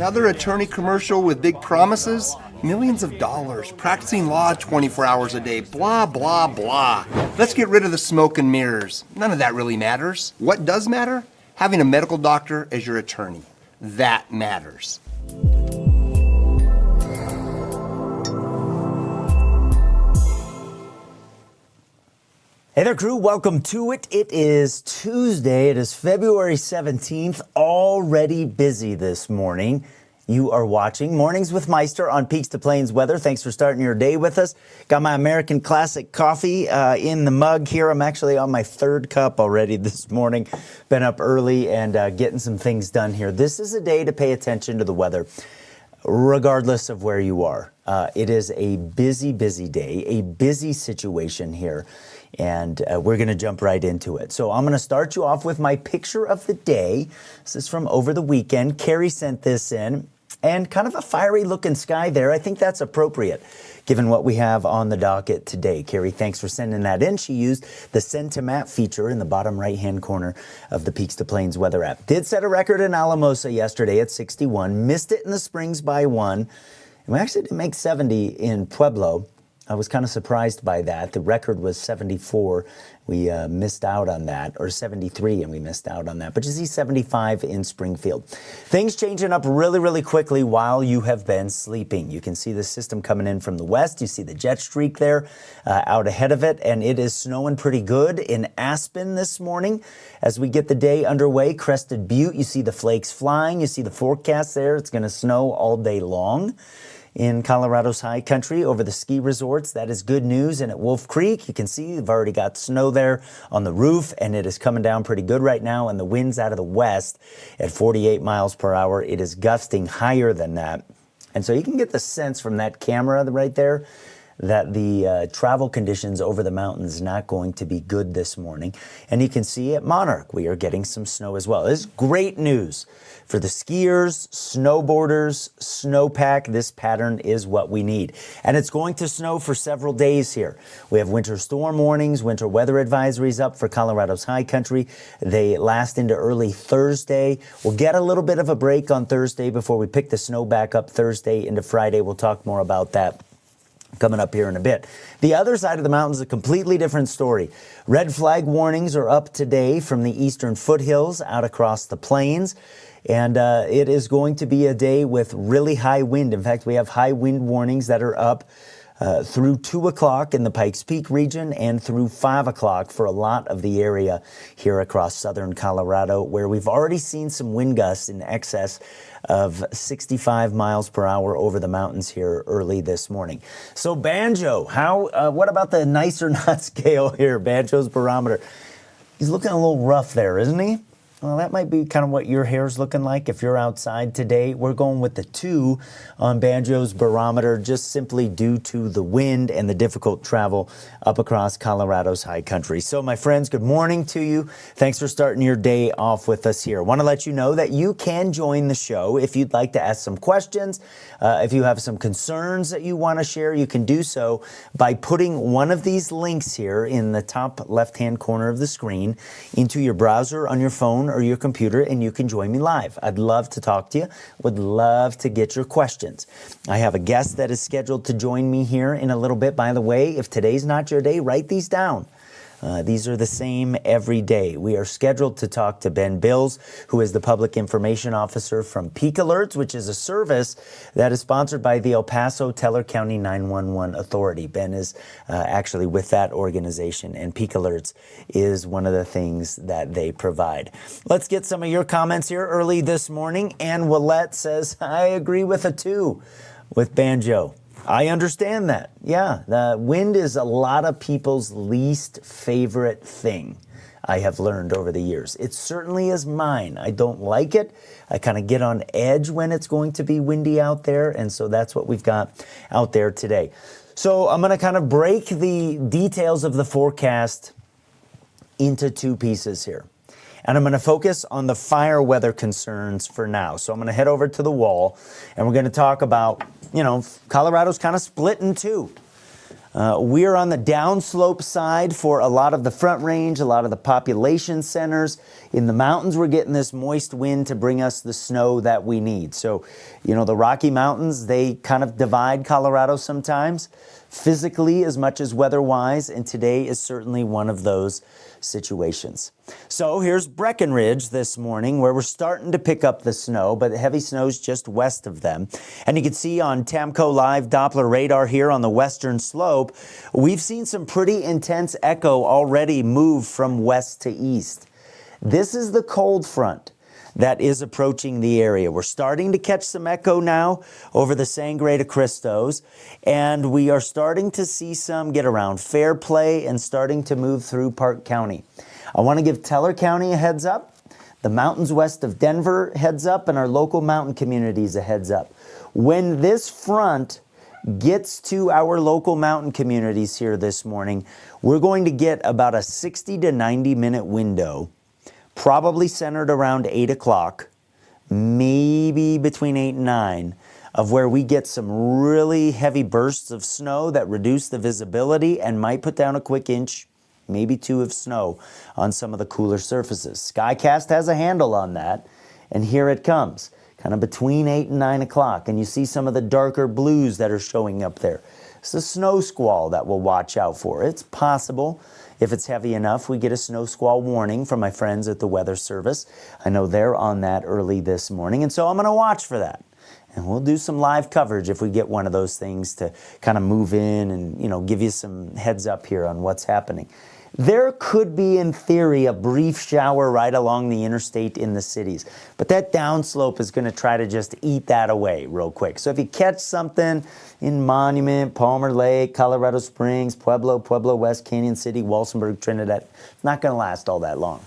Another attorney commercial with big promises? Millions of dollars, practicing law 24 hours a day, blah, blah, blah. Let's get rid of the smoke and mirrors. None of that really matters. What does matter? Having a medical doctor as your attorney. That matters. Hey there, crew. Welcome to it. It is Tuesday. It is February 17th. Already busy this morning. You are watching Mornings with Meister on Peaks2Plains Weather. Thanks for starting your day with us. Got my American Classic coffee in the mug here. I'm actually on my third cup already this morning. Been up early and getting some things done here. This is a day to pay attention to the weather, regardless of where you are. It is a busy, busy day, a busy situation here. And we're going to jump right into it. So I'm going to start you off with my picture of the day. This is from over the weekend. Carrie sent this in, and kind of a fiery looking sky there. I think that's appropriate given what we have on the docket today. Carrie, thanks for sending that in. She used the Send to Map feature in the bottom right-hand corner of the Peaks2Plains Weather app. Did set a record in Alamosa yesterday at 61. Missed it in the Springs by 1. And we actually didn't make 70 in Pueblo. I was kind of surprised by that. The record was 74. We missed out on that, or 73, and we missed out on that. But you see 75 in Springfield. Things changing up really, really quickly while you have been sleeping. You can see the system coming in from the west. You see the jet streak there out ahead of it, and it is snowing pretty good in Aspen this morning. As we get the day underway, Crested Butte, you see the flakes flying. You see the forecast there. It's going to snow all day long in Colorado's high country over the ski resorts. That is good news. And at Wolf Creek, you can see you've already got snow there on the roof, and it is coming down pretty good right now. And the winds out of the west at 48 miles per hour. It is gusting higher than that. And so you can get the sense from that camera right there that the travel conditions over the mountains not going to be good this morning. And you can see at Monarch, we are getting some snow as well. This is great news for the skiers, snowboarders, snowpack. This pattern is what we need. And it's going to snow for several days here. We have winter storm warnings, winter weather advisories up for Colorado's high country. They last into early Thursday. We'll get a little bit of a break on Thursday before we pick the snow back up Thursday into Friday. We'll talk more about that coming up here in a bit. The other side of the mountains is a completely different story. Red flag warnings are up today from the eastern foothills out across the plains. And it is going to be a day with really high wind. In fact, we have high wind warnings that are up through 2 o'clock in the Pikes Peak region and through 5 o'clock for a lot of the area here across southern Colorado, where we've already seen some wind gusts in excess of 65 miles per hour over the mountains here early this morning. So Banjo, what about the nice or not scale here? Banjo's barometer. He's looking a little rough there, isn't he? Well, that might be kind of what your hair's looking like if you're outside today. We're going with the 2 on Banjo's barometer, just simply due to the wind and the difficult travel up across Colorado's high country. So, my friends, good morning to you. Thanks for starting your day off with us here. I want to let you know that you can join the show if you'd like to ask some questions. If you have some concerns that you want to share, you can do so by putting one of these links here in the top left-hand corner of the screen into your browser on your phone or your computer, and you can join me live. I'd love to talk to you. Would love to get your questions. I have a guest that is scheduled to join me here in a little bit. By the way, if today's not your day, write these down. These are the same every day. We are scheduled to talk to Ben Bills, who is the Public Information Officer from Peak Alerts, which is a service that is sponsored by the El Paso Teller County 911 Authority. Ben is actually with that organization, and Peak Alerts is one of the things that they provide. Let's get some of your comments here early this morning. Ann Willette says, I agree with a 2 with Banjo. I understand that. Yeah, the wind is a lot of people's least favorite thing, I have learned over the years. It certainly is mine. I don't like it. I kind of get on edge when it's going to be windy out there, and so that's what we've got out there today. So I'm going to kind of break the details of the forecast into 2 pieces here. And I'm going to focus on the fire weather concerns for now. So I'm going to head over to the wall, and we're going to talk about, Colorado's kind of split in 2. We're on the downslope side for a lot of the Front Range, a lot of the population centers. In the mountains, we're getting this moist wind to bring us the snow that we need. So, the Rocky Mountains, they kind of divide Colorado sometimes, physically as much as weather-wise, and today is certainly one of those situations. So here's Breckenridge this morning, where we're starting to pick up the snow, but the heavy snow's just west of them. And you can see on Tamco Live Doppler radar here on the western slope, we've seen some pretty intense echo already move from west to east. This is the cold front that is approaching the area. We're starting to catch some echo now over the Sangre de Cristos, and we are starting to see some get around Fairplay and starting to move through Park County. I want to give Teller County a heads up, the mountains west of Denver heads up, and our local mountain communities a heads up. When this front gets to our local mountain communities here this morning, we're going to get about a 60 to 90 minute window, probably centered around 8 o'clock, maybe between 8 and 9, of where we get some really heavy bursts of snow that reduce the visibility and might put down a quick inch, maybe 2 of snow on some of the cooler surfaces. Skycast has a handle on that, and here it comes, kind of between 8 and 9 o'clock, and you see some of the darker blues that are showing up there. It's a snow squall that we'll watch out for. It's possible, if it's heavy enough, we get a snow squall warning from my friends at the Weather Service. I know they're on that early this morning, and so I'm going to watch for that. And we'll do some live coverage if we get one of those things to kind of move in and, give you some heads up here on what's happening. There could be, in theory, a brief shower right along the interstate in the cities, but that downslope is going to try to just eat that away real quick. So if you catch something in Monument, Palmer Lake, Colorado Springs, Pueblo, West, Canyon City, Walsenburg, Trinidad, it's not going to last all that long.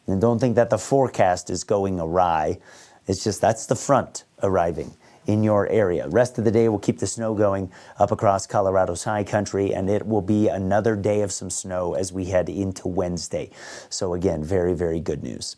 And don't think that the forecast is going awry. It's just that's the front arriving in your area. Rest of the day, we'll keep the snow going up across Colorado's high country, and it will be another day of some snow as we head into Wednesday. So again, very, very good news.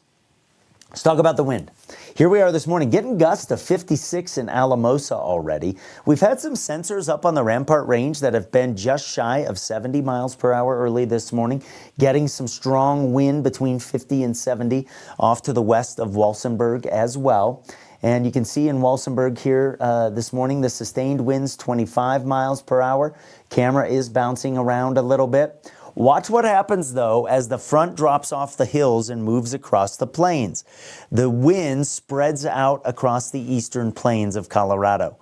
Let's talk about the wind. Here we are this morning, getting gusts of 56 in Alamosa already. We've had some sensors up on the Rampart Range that have been just shy of 70 miles per hour early this morning, getting some strong wind between 50 and 70 off to the west of Walsenburg as well. And you can see in Walsenburg here this morning, the sustained winds 25 miles per hour. Camera is bouncing around a little bit. Watch what happens, though, as the front drops off the hills and moves across the plains. The wind spreads out across the eastern plains of Colorado.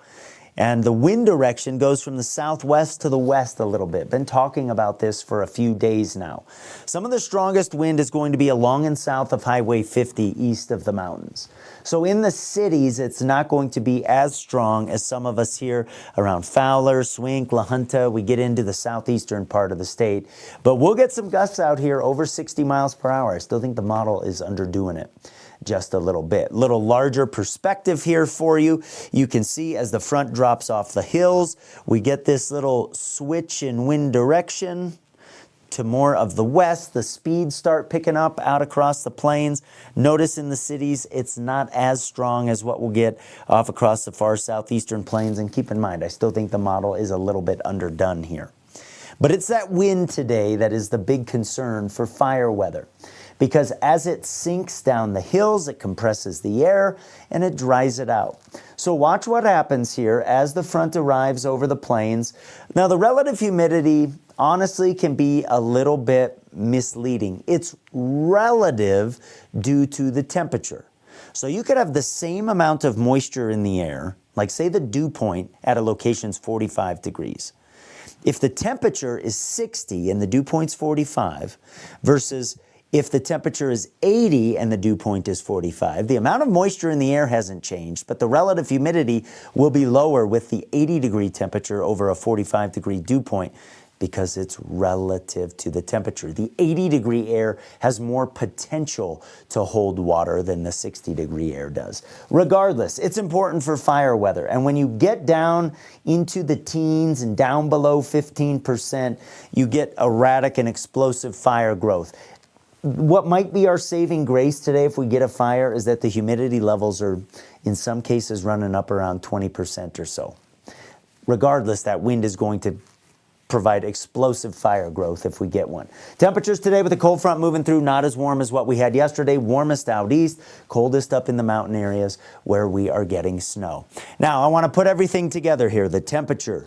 And the wind direction goes from the southwest to the west a little bit. Been talking about this for a few days now. Some of the strongest wind is going to be along and south of Highway 50 east of the mountains. So in the cities, it's not going to be as strong as some of us here around Fowler, Swink, La Junta. We get into the southeastern part of the state. But we'll get some gusts out here over 60 miles per hour. I still think the model is underdoing it just a little bit. Little larger perspective here for you. You can see as the front drops off the hills, we get this little switch in wind direction to more of the west. The speeds start picking up out across the plains. Notice in the cities, it's not as strong as what we'll get off across the far southeastern plains. And keep in mind, I still think the model is a little bit underdone here. But it's that wind today that is the big concern for fire weather, because as it sinks down the hills, it compresses the air and it dries it out. So watch what happens here as the front arrives over the plains. Now, the relative humidity honestly can be a little bit misleading. It's relative due to the temperature. So you could have the same amount of moisture in the air, like say the dew point at a location's 45 degrees. If the temperature is 60 and the dew point's 45 versus if the temperature is 80 and the dew point is 45, the amount of moisture in the air hasn't changed, but the relative humidity will be lower with the 80-degree temperature over a 45-degree dew point because it's relative to the temperature. The 80-degree air has more potential to hold water than the 60-degree air does. Regardless, it's important for fire weather. And when you get down into the teens and down below 15%, you get erratic and explosive fire growth. What might be our saving grace today if we get a fire is that the humidity levels are, in some cases, running up around 20% or so. Regardless, that wind is going to provide explosive fire growth if we get one. Temperatures today with the cold front moving through, not as warm as what we had yesterday. Warmest out east, coldest up in the mountain areas where we are getting snow. Now, I want to put everything together here, the temperature,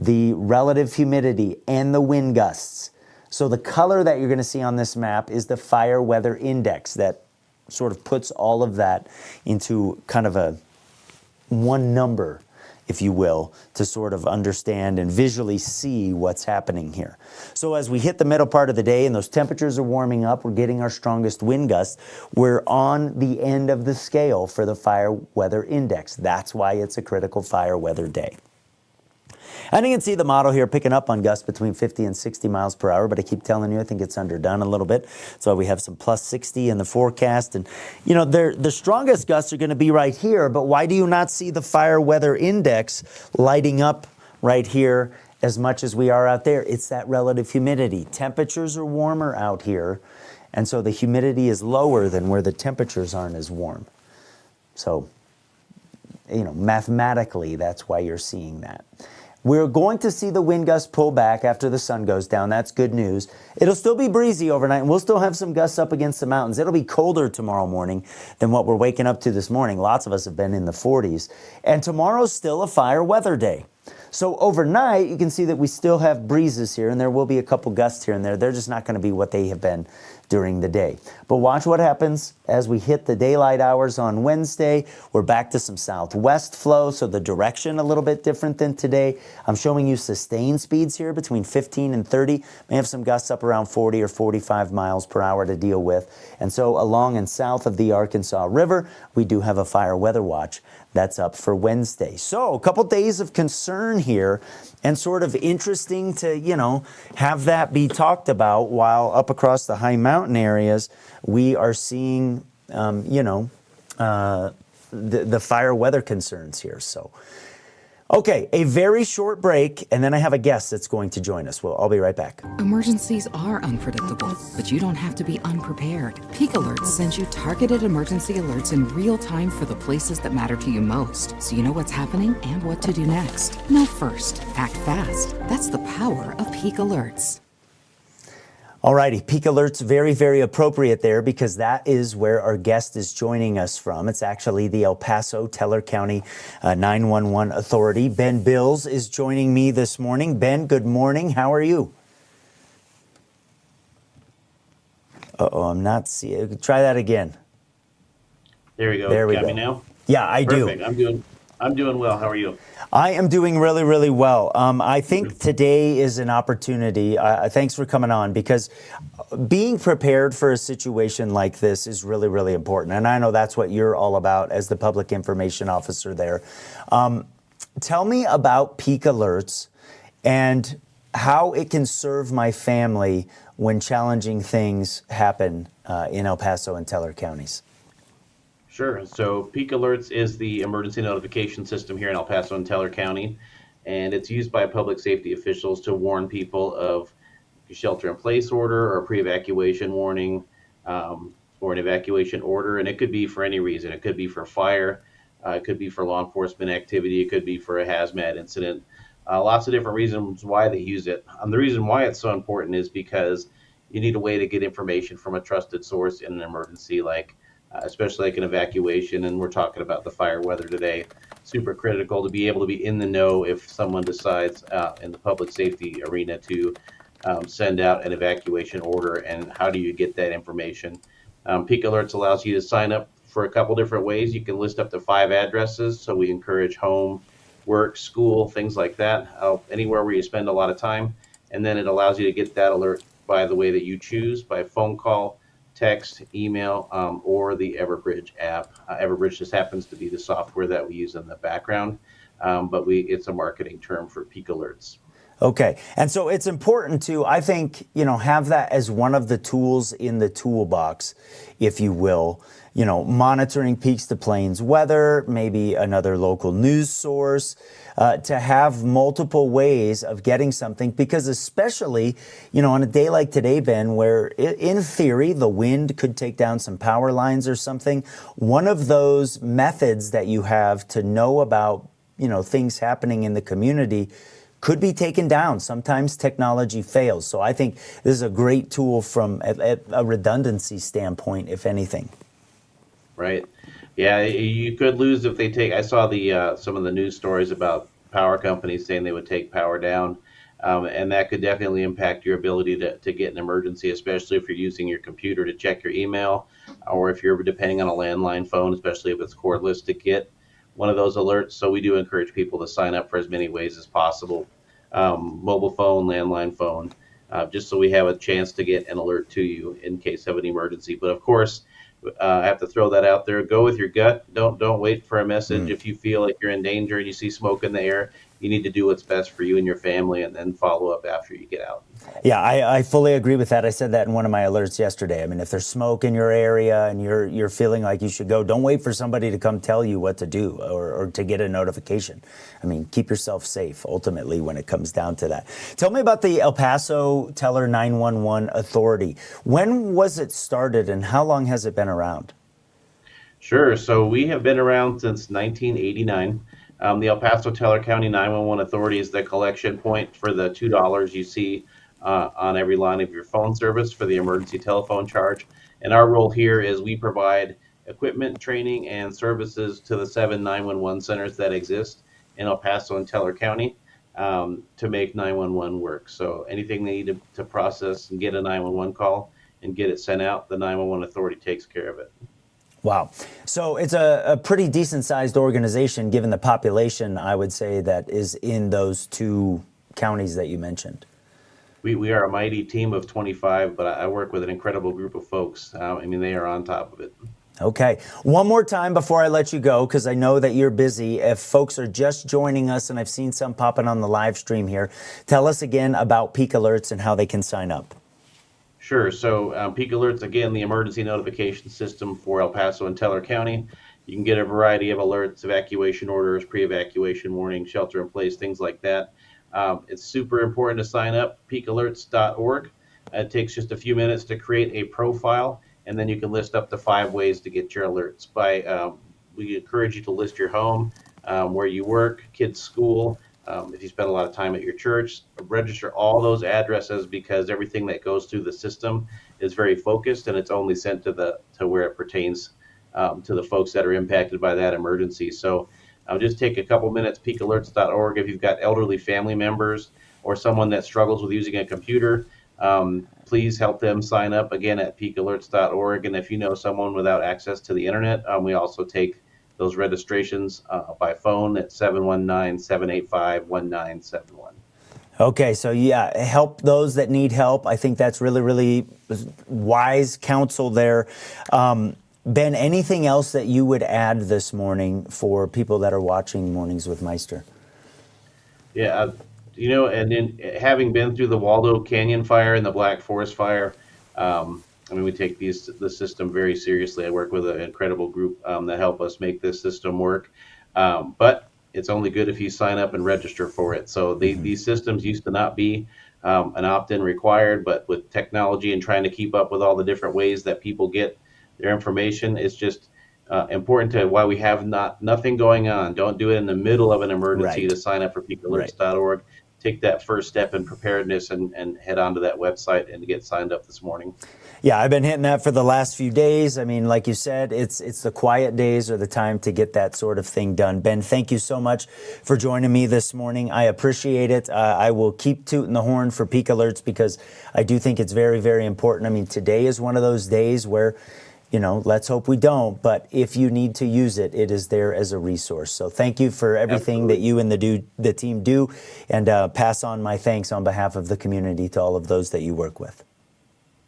the relative humidity, and the wind gusts. So the color that you're going to see on this map is the fire weather index that sort of puts all of that into kind of a one number, if you will, to sort of understand and visually see what's happening here. So as we hit the middle part of the day and those temperatures are warming up, we're getting our strongest wind gusts, we're on the end of the scale for the fire weather index. That's why it's a critical fire weather day. And you can see the model here picking up on gusts between 50 and 60 miles per hour, but I keep telling you, I think it's underdone a little bit. So we have some plus 60 in the forecast. And, you know, the strongest gusts are going to be right here, but why do you not see the fire weather index lighting up right here as much as we are out there? It's that relative humidity. Temperatures are warmer out here, and so the humidity is lower than where the temperatures aren't as warm. So, you know, mathematically, that's why you're seeing that. We're going to see the wind gusts pull back after the sun goes down. That's good news. It'll still be breezy overnight, and we'll still have some gusts up against the mountains. It'll be colder tomorrow morning than what we're waking up to this morning. Lots of us have been in the 40s. And tomorrow's still a fire weather day. So overnight, you can see that we still have breezes here, and there will be a couple gusts here and there. They're just not going to be what they have been during the day. But watch what happens as we hit the daylight hours on Wednesday. We're back to some southwest flow, so the direction a little bit different than today. I'm showing you sustained speeds here between 15 and 30. May have some gusts up around 40 or 45 miles per hour to deal with. And so along and south of the Arkansas River, we do have a fire weather watch that's up for Wednesday. So a couple days of concern here, and sort of interesting to, you know, have that be talked about while up across the high mountain areas, we are seeing, the fire weather concerns here. So, okay, a very short break, and then I have a guest that's going to join us. I'll be right back. Emergencies are unpredictable, but you don't have to be unprepared. Peak Alerts sends you targeted emergency alerts in real time for the places that matter to you most, so you know what's happening and what to do next. Know first, act fast. That's the power of Peak Alerts. Alrighty, Peak Alerts, very, very appropriate there because that is where our guest is joining us from. It's actually the El Paso Teller County 911 Authority. Ben Bills is joining me this morning. Ben, good morning. How are you? I'm not seeing. Try that again. There we go. There we Got go. me now? Yeah, I Perfect. do. I'm doing well. How are you? I am doing really, really well. I think today is an opportunity. Thanks for coming on, because being prepared for a situation like this is really, really important. And I know that's what you're all about as the public information officer there. Tell me about Peak Alerts and how it can serve my family when challenging things happen in El Paso and Teller counties. Sure. So Peak Alerts is the emergency notification system here in El Paso and Teller County, and it's used by public safety officials to warn people of a shelter-in-place order or a pre-evacuation warning or an evacuation order. And it could be for any reason. It could be for fire. It could be for law enforcement activity. It could be for a hazmat incident. Lots of different reasons why they use it. The reason why it's so important is because you need a way to get information from a trusted source in an emergency, like especially like an evacuation, and we're talking about the fire weather today. Super critical to be able to be in the know if someone decides in the public safety arena to send out an evacuation order, and how do you get that information. Peak Alerts allows you to sign up for a couple different ways. You can list up to 5 addresses, so we encourage home, work, school, things like that, anywhere where you spend a lot of time. And then it allows you to get that alert by the way that you choose, by phone call, text, email, or the Everbridge app. Everbridge just happens to be the software that we use in the background, but it's a marketing term for Peak Alerts. Okay, and so it's important to, I think, have that as one of the tools in the toolbox, if you will. Monitoring Peaks2Plains Weather, maybe another local news source, to have multiple ways of getting something, because especially, on a day like today, Ben, where in theory the wind could take down some power lines or something, one of those methods that you have to know about, things happening in the community could be taken down. Sometimes technology fails. So I think this is a great tool from a redundancy standpoint, if anything. Right. Yeah, you could lose if they take. I saw the some of the news stories about power companies saying they would take power down, and that could definitely impact your ability to get an emergency, especially if you're using your computer to check your email, or if you're depending on a landline phone, especially if it's cordless, to get one of those alerts. So we do encourage people to sign up for as many ways as possible, mobile phone, landline phone, just so we have a chance to get an alert to you in case of an emergency. But of course, I have to throw that out there. Go with your gut. Don't wait for a message. If you feel like you're in danger and you see smoke in the air, you need to do what's best for you and your family, and then follow up after you get out. Yeah, I fully agree with that. I said that in one of my alerts yesterday. I mean, if there's smoke in your area and you're feeling like you should go, don't wait for somebody to come tell you what to do or to get a notification. I mean, keep yourself safe ultimately when it comes down to that. Tell me about the El Paso Teller 911 Authority. When was it started and how long has it been around? Sure. So we have been around since 1989. The El Paso Teller County 911 Authority is the collection point for the $2 you see on every line of your phone service for the emergency telephone charge. And our role here is we provide equipment, training, and services to the 7 911 centers that exist in El Paso and Teller County to make 911 work. So anything they need to process and get a 911 call and get it sent out, the 911 Authority takes care of it. Wow. So it's a pretty decent sized organization given the population, I would say, that is in those two counties that you mentioned. We are a mighty team of 25, but I work with an incredible group of folks. I mean, they are on top of it. Okay. One more time before I let you go, because I know that you're busy. If folks are just joining us, and I've seen some popping on the live stream here, tell us again about Peak Alerts and how they can sign up. Sure. So Peak Alerts, again, the emergency notification system for El Paso and Teller County. You can get a variety of alerts, evacuation orders, pre-evacuation warning, shelter in place, things like that. It's super important to sign up, peakalerts.org. It takes just a few minutes to create a profile, and then you can list up to 5 ways to get your alerts. We encourage you to list your home, where you work, kids' school, if you spend a lot of time at your church. Register all those addresses, because everything that goes through the system is very focused, and it's only sent to where it pertains to the folks that are impacted by that emergency. So just take a couple minutes, peakalerts.org. If you've got elderly family members or someone that struggles with using a computer, please help them sign up again at peakalerts.org. And if you know someone without access to the internet, we also take those registrations by phone at 719-785-1971. Okay, so yeah, help those that need help. I think that's really, really wise counsel there. Ben, anything else that you would add this morning for people that are watching Mornings with Meister? Yeah, and then having been through the Waldo Canyon fire and the Black Forest fire, we take the system very seriously. I work with an incredible group that help us make this system work. But it's only good if you sign up and register for it. So these systems used to not be an opt-in required, but with technology and trying to keep up with all the different ways that people get their information, it's just important to why we have nothing going on. Don't do it in the middle of an emergency. To sign up for peakalerts.org. Take that first step in preparedness and head onto that website and get signed up this morning. Yeah, I've been hitting that for the last few days. I mean, like you said, it's the quiet days are the time to get that sort of thing done. Ben, thank you so much for joining me this morning. I appreciate it. I will keep tooting the horn for Peak Alerts because I do think it's very, very important. I mean, today is one of those days where, let's hope we don't. But if you need to use it, it is there as a resource. So thank you for everything that you and the team do, and pass on my thanks on behalf of the community to all of those that you work with.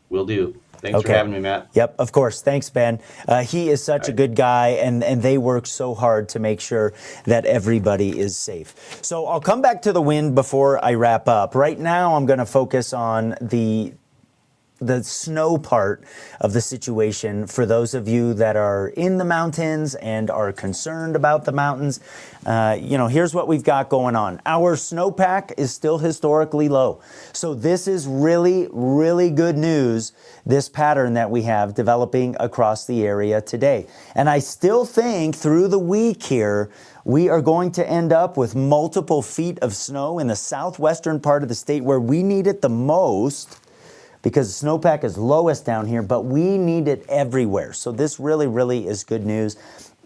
Will do. Thanks for having me, Matt. Yep, of course. Thanks, Ben. He is such a good guy, and they work so hard to make sure that everybody is safe. So I'll come back to the wind before I wrap up. Right now, I'm going to focus on the the snow part of the situation for those of you that are in the mountains and are concerned about the mountains. Here's what we've got going on. Our snowpack is still historically low. So this is really, really good news, this pattern that we have developing across the area today. And I still think through the week here, we are going to end up with multiple feet of snow in the southwestern part of the state where we need it the most, because the snowpack is lowest down here, but we need it everywhere. So this really, really is good news.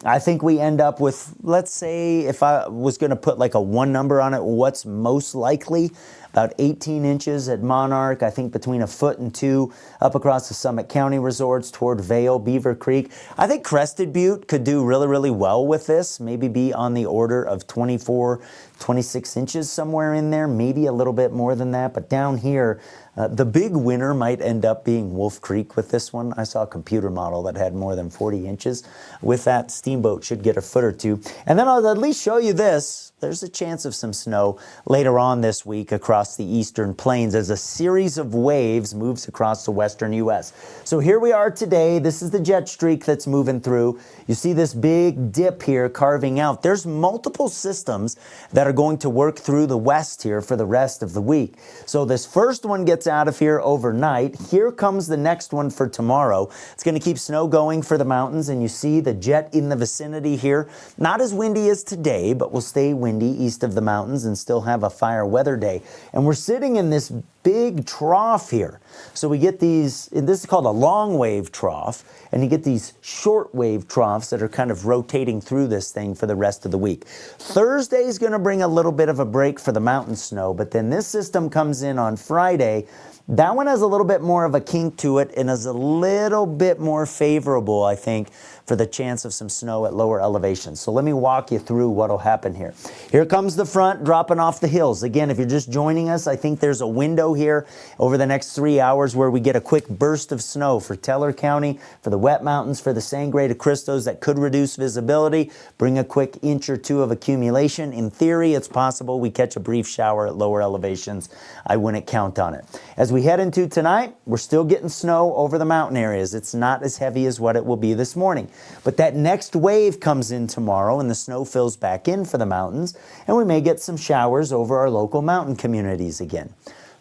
I think we end up with, let's say, if I was going to put like a one number on it, what's most likely? About 18 inches at Monarch, I think between 1 foot and 2 up across the Summit County resorts toward Vail, Beaver Creek. I think Crested Butte could do really, really well with this, maybe be on the order of 24, 26 inches somewhere in there, maybe a little bit more than that. But down here, the big winner might end up being Wolf Creek with this one. I saw a computer model that had more than 40 inches. With that, Steamboat should get 1 foot or 2. And then I'll at least show you this. There's a chance of some snow later on this week across the eastern plains as a series of waves moves across the western U.S. So here we are today. This is the jet streak that's moving through. You see this big dip here carving out. There's multiple systems that are going to work through the west here for the rest of the week. So this first one gets out of here overnight. Here comes the next one for tomorrow. It's going to keep snow going for the mountains, and you see the jet in the vicinity here. Not as windy as today, but will stay windy east of the mountains and still have a fire weather day. And we're sitting in this big trough here. So we get these, this is called a long wave trough, and you get these short wave troughs that are kind of rotating through this thing for the rest of the week. Thursday is going to bring a little bit of a break for the mountain snow, but then this system comes in on Friday. That one has a little bit more of a kink to it and is a little bit more favorable, I think, for the chance of some snow at lower elevations. So let me walk you through what will happen here. Here comes the front dropping off the hills. Again, if you're just joining us, I think there's a window here over the next 3 hours where we get a quick burst of snow for Teller County, for the wet mountains, for the Sangre de Cristos that could reduce visibility, bring a quick inch or 2 of accumulation. In theory, it's possible we catch a brief shower at lower elevations. I wouldn't count on it. As we head into tonight, we're still getting snow over the mountain areas. It's not as heavy as what it will be this morning. But that next wave comes in tomorrow and the snow fills back in for the mountains, and we may get some showers over our local mountain communities again.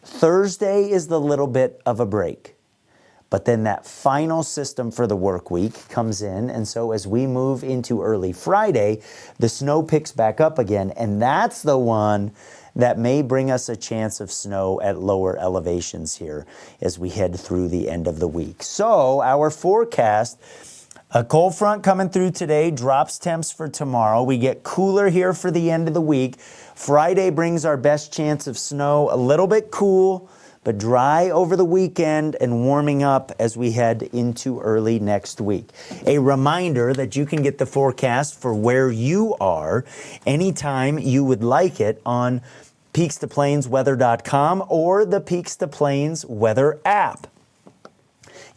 Thursday is the little bit of a break. But then that final system for the work week comes in, and so as we move into early Friday, the snow picks back up again, and that's the one that may bring us a chance of snow at lower elevations here as we head through the end of the week. So our forecast, a cold front coming through today, drops temps for tomorrow. We get cooler here for the end of the week. Friday brings our best chance of snow, a little bit cool, but dry over the weekend and warming up as we head into early next week. A reminder that you can get the forecast for where you are anytime you would like it on Peaks2Plains or the Peaks2Plains Weather app.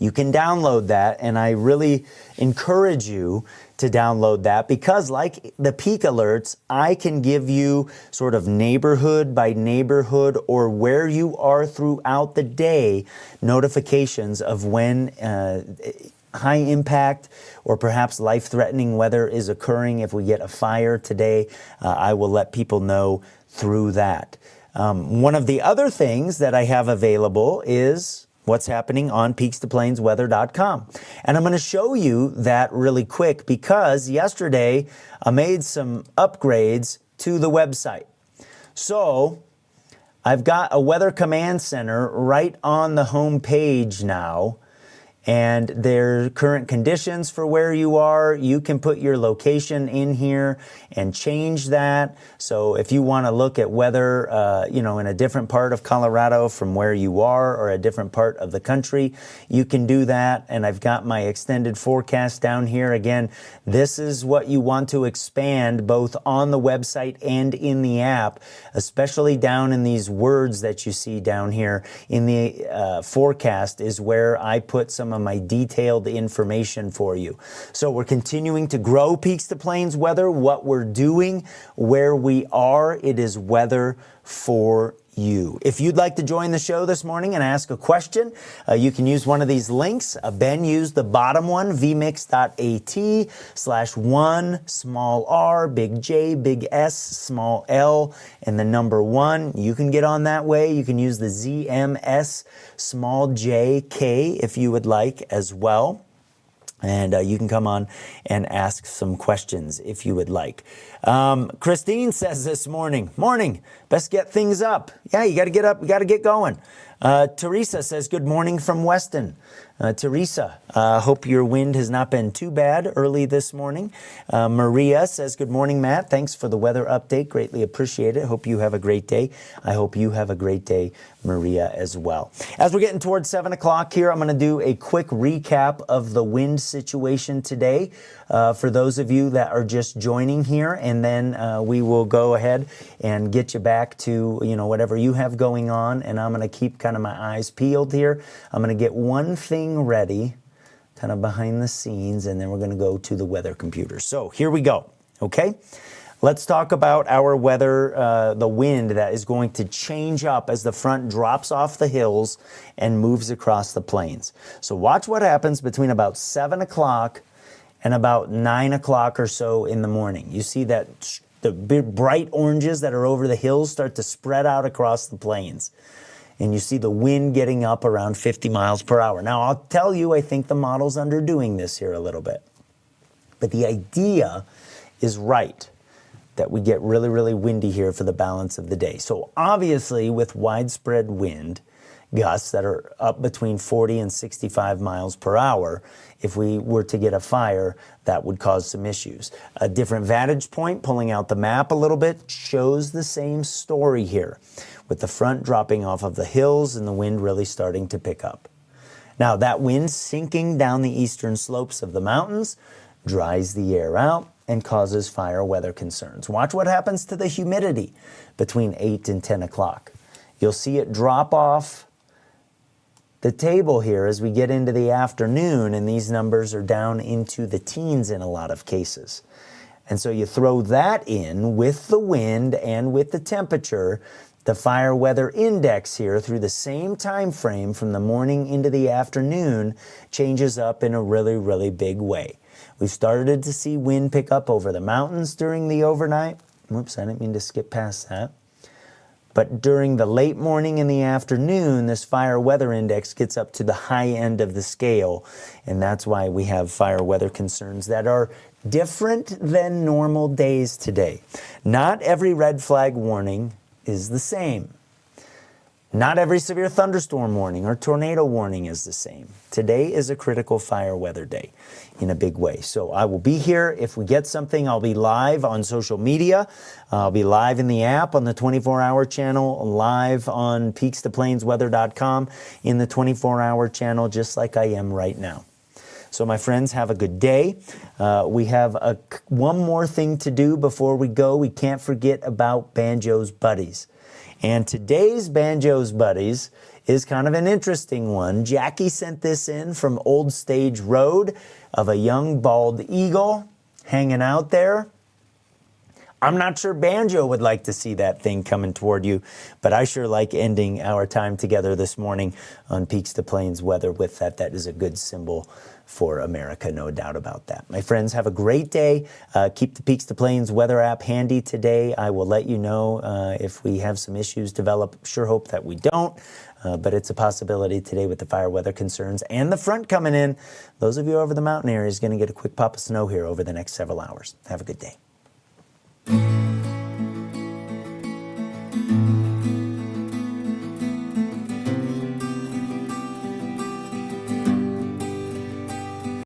You can download that, and I really encourage you to download that because, like the peak alerts, I can give you sort of neighborhood by neighborhood or where you are throughout the day notifications of when high impact or perhaps life-threatening weather is occurring. If we get a fire today, I will let people know through that. One of the other things that I have available is what's happening on Peaks2PlainsWeather.com. And I'm going to show you that really quick because yesterday I made some upgrades to the website. So I've got a weather command center right on the home page now, and their current conditions for where you are. You can put your location in here and change that. So if you want to look at weather, in a different part of Colorado from where you are or a different part of the country, you can do that. And I've got my extended forecast down here. Again, this is what you want to expand both on the website and in the app, especially down in these words that you see down here in the forecast is where I put some of my detailed information for you. So we're continuing to grow Peaks2Plains Weather. What we're doing, where we are, it is weather for you. If you'd like to join the show this morning and ask a question, you can use one of these links. Ben used the bottom one, vmix.at/1, small r, big J, big S, small L, and the number 1. You can get on that way. You can use the zmSjK if you would like as well. And you can come on and ask some questions if you would like. Christine says this morning, best get things up. Yeah, you got to get up, you got to get going. Teresa says, good morning from Weston. Teresa, hope your wind has not been too bad early this morning. Maria says, good morning, Matt. Thanks for the weather update. Greatly appreciate it. Hope you have a great day. I hope you have a great day, Maria, as well. As we're getting towards 7 o'clock here, I'm going to do a quick recap of the wind situation today for those of you that are just joining here, and then we will go ahead and get you back to whatever you have going on, and I'm going to keep kind of my eyes peeled here. I'm going to get one thing ready kind of behind the scenes, and then we're going to go to the weather computer. So here we go, okay? Let's talk about our weather, the wind that is going to change up as the front drops off the hills and moves across the plains. So watch what happens between about 7 o'clock and about 9 o'clock or so in the morning. You see that the big bright oranges that are over the hills start to spread out across the plains. And you see the wind getting up around 50 miles per hour. Now, I'll tell you, I think the model's underdoing this here a little bit. But the idea is right, that we get really, really windy here for the balance of the day. So obviously, with widespread wind gusts that are up between 40 and 65 miles per hour, if we were to get a fire, that would cause some issues. A different vantage point, pulling out the map a little bit, shows the same story here, with the front dropping off of the hills and the wind really starting to pick up. Now, that wind sinking down the eastern slopes of the mountains dries the air out and causes fire weather concerns. Watch what happens to the humidity between 8 and 10 o'clock. You'll see it drop off the table here as we get into the afternoon, and these numbers are down into the teens in a lot of cases. And so you throw that in with the wind and with the temperature, the fire weather index here through the same time frame from the morning into the afternoon changes up in a really, really big way. We've started to see wind pick up over the mountains during the overnight. Whoops, I didn't mean to skip past that. But during the late morning and the afternoon, this fire weather index gets up to the high end of the scale. And that's why we have fire weather concerns that are different than normal days today. Not every red flag warning is the same. Not every severe thunderstorm warning or tornado warning is the same. Today is a critical fire weather day in a big way. So I will be here. If we get something, I'll be live on social media. I'll be live in the app on the 24-hour channel, live on Peaks2Plains Weather.com in the 24-hour channel, just like I am right now. So my friends, have a good day. We have one more thing to do before we go. We can't forget about Banjo's Buddies. And today's Banjo's Buddies is kind of an interesting one. Jackie sent this in from Old Stage Road of a young bald eagle hanging out there. I'm not sure Banjo would like to see that thing coming toward you, but I sure like ending our time together this morning on Peaks2Plains Weather with that. That is a good symbol for America, no doubt about that. My friends, have a great day. Keep the Peaks2Plains Weather app handy today. I will let you know if we have some issues develop. Sure hope that we don't, but it's a possibility today with the fire weather concerns and the front coming in. Those of you over the mountain area is going to get a quick pop of snow here over the next several hours. Have a good day.